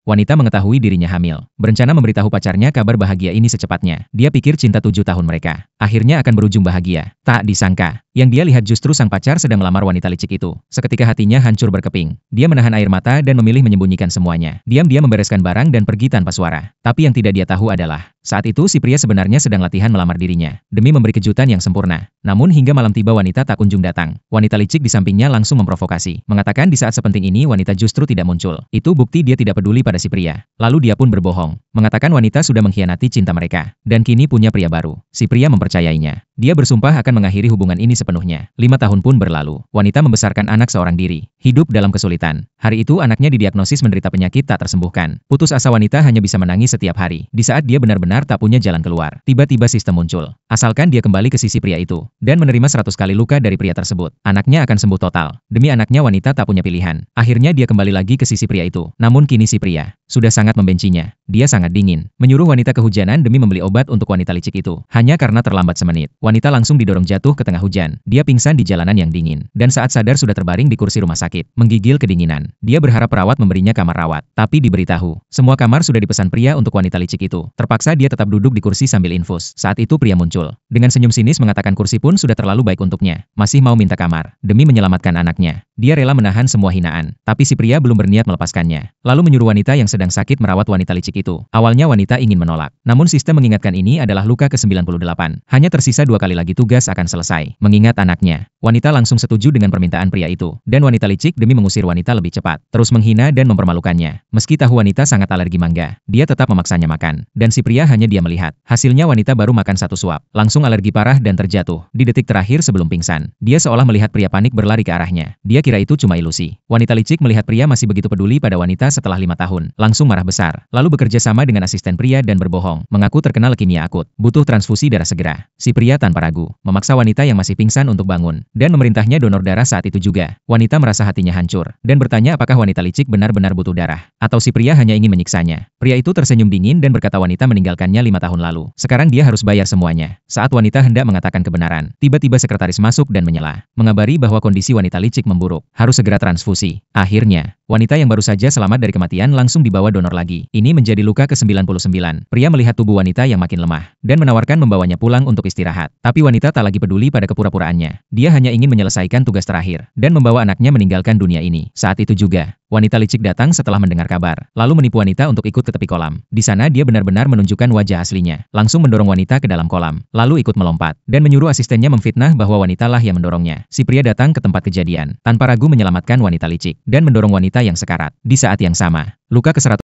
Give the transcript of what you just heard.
Wanita mengetahui dirinya hamil, berencana memberitahu pacarnya kabar bahagia ini secepatnya. Dia pikir cinta 7 tahun mereka akhirnya akan berujung bahagia. Tak disangka, yang dia lihat justru sang pacar sedang melamar wanita licik itu. Seketika hatinya hancur berkeping. Dia menahan air mata dan memilih menyembunyikan semuanya. Diam-diam membereskan barang dan pergi tanpa suara. Tapi yang tidak dia tahu adalah, saat itu si pria sebenarnya sedang latihan melamar dirinya, demi memberi kejutan yang sempurna. Namun hingga malam tiba wanita tak kunjung datang. Wanita licik di sampingnya langsung memprovokasi, mengatakan di saat sepenting ini wanita justru tidak muncul. Itu bukti dia tidak peduli pada si pria. Lalu dia pun berbohong, mengatakan wanita sudah mengkhianati cinta mereka, dan kini punya pria baru. Si pria mempercayainya. Dia bersumpah akan mengakhiri hubungan ini sepenuhnya. 5 tahun pun berlalu. Wanita membesarkan anak seorang diri, hidup dalam kesulitan. Hari itu anaknya didiagnosis menderita penyakit tak tersembuhkan. Putus asa wanita hanya bisa menangis setiap hari. Di saat dia benar-benar tak punya jalan keluar, tiba-tiba sistem muncul. Asalkan dia kembali ke sisi pria itu, dan menerima 100 kali luka dari pria tersebut, anaknya akan sembuh total. Demi anaknya wanita tak punya pilihan. Akhirnya dia kembali lagi ke sisi pria itu. Namun kini si pria sudah sangat membencinya. Dia sangat dingin, menyuruh wanita kehujanan demi membeli obat untuk wanita licik itu. Hanya karena terlambat semenit, wanita langsung didorong jatuh ke tengah hujan. Dia pingsan di jalanan yang dingin, dan saat sadar sudah terbaring di kursi rumah sakit, menggigil kedinginan. Dia berharap perawat memberinya kamar rawat, tapi diberitahu, semua kamar sudah dipesan pria untuk wanita licik itu. Terpaksa dia tetap duduk di kursi sambil infus. Saat itu pria muncul, dengan senyum sinis mengatakan kursi pun sudah terlalu baik untuknya, masih mau minta kamar, demi menyelamatkan anaknya. Dia rela menahan semua hinaan, tapi si pria belum berniat melepaskannya. Lalu menyuruh wanita yang sedang sakit merawat wanita licik itu. Awalnya wanita ingin menolak, namun sistem mengingatkan ini adalah luka ke-98. Hanya tersisa 2 kali lagi tugas akan selesai. Mengingat anaknya, wanita langsung setuju dengan permintaan pria itu, dan wanita licik demi mengusir wanita lebih cepat, terus menghina dan mempermalukannya. Meski tahu wanita sangat alergi mangga, dia tetap memaksanya makan, dan si pria hanya diam melihat. Hasilnya wanita baru makan 1 suap, langsung alergi parah dan terjatuh. Di detik terakhir sebelum pingsan, dia seolah melihat pria panik berlari ke arahnya. Dia kira itu cuma ilusi. Wanita licik melihat pria masih begitu peduli pada wanita setelah 5 tahun, langsung marah besar, lalu bekerja sama dengan asisten pria dan berbohong, mengaku terkena leukemia akut, butuh transfusi darah segera. Si pria tanpa ragu memaksa wanita yang masih pingsan untuk bangun, dan memerintahnya donor darah saat itu juga. Wanita merasa hatinya hancur, dan bertanya apakah wanita licik benar-benar butuh darah, atau si pria hanya ingin menyiksanya. Pria itu tersenyum dingin dan berkata wanita meninggalkannya 5 tahun lalu. Sekarang dia harus bayar semuanya. Saat wanita hendak mengatakan kebenaran, tiba-tiba sekretaris masuk dan menyela, mengabari bahwa kondisi wanita licik memburuk, harus segera transfusi. Akhirnya, wanita yang baru saja selamat dari kematian langsung dibawa donor lagi. Ini menjadi luka ke-99. Pria melihat tubuh wanita yang makin lemah, dan menawarkan membawanya pulang untuk istirahat. Tapi wanita tak lagi peduli pada kepura-puraannya. Dia hanya ingin menyelesaikan tugas terakhir, dan membawa anaknya meninggalkan dunia ini. Saat itu juga, wanita licik datang setelah mendengar kabar, lalu menipu wanita untuk ikut ke tepi kolam. Di sana dia benar-benar menunjukkan wajah aslinya, langsung mendorong wanita ke dalam kolam, lalu ikut melompat, dan menyuruh asistennya memfitnah bahwa wanitalah yang mendorongnya. Si pria datang ke tempat kejadian, tanpa ragu menyelamatkan wanita licik, dan mendorong wanita yang sekarat. Di saat yang sama, luka ke-100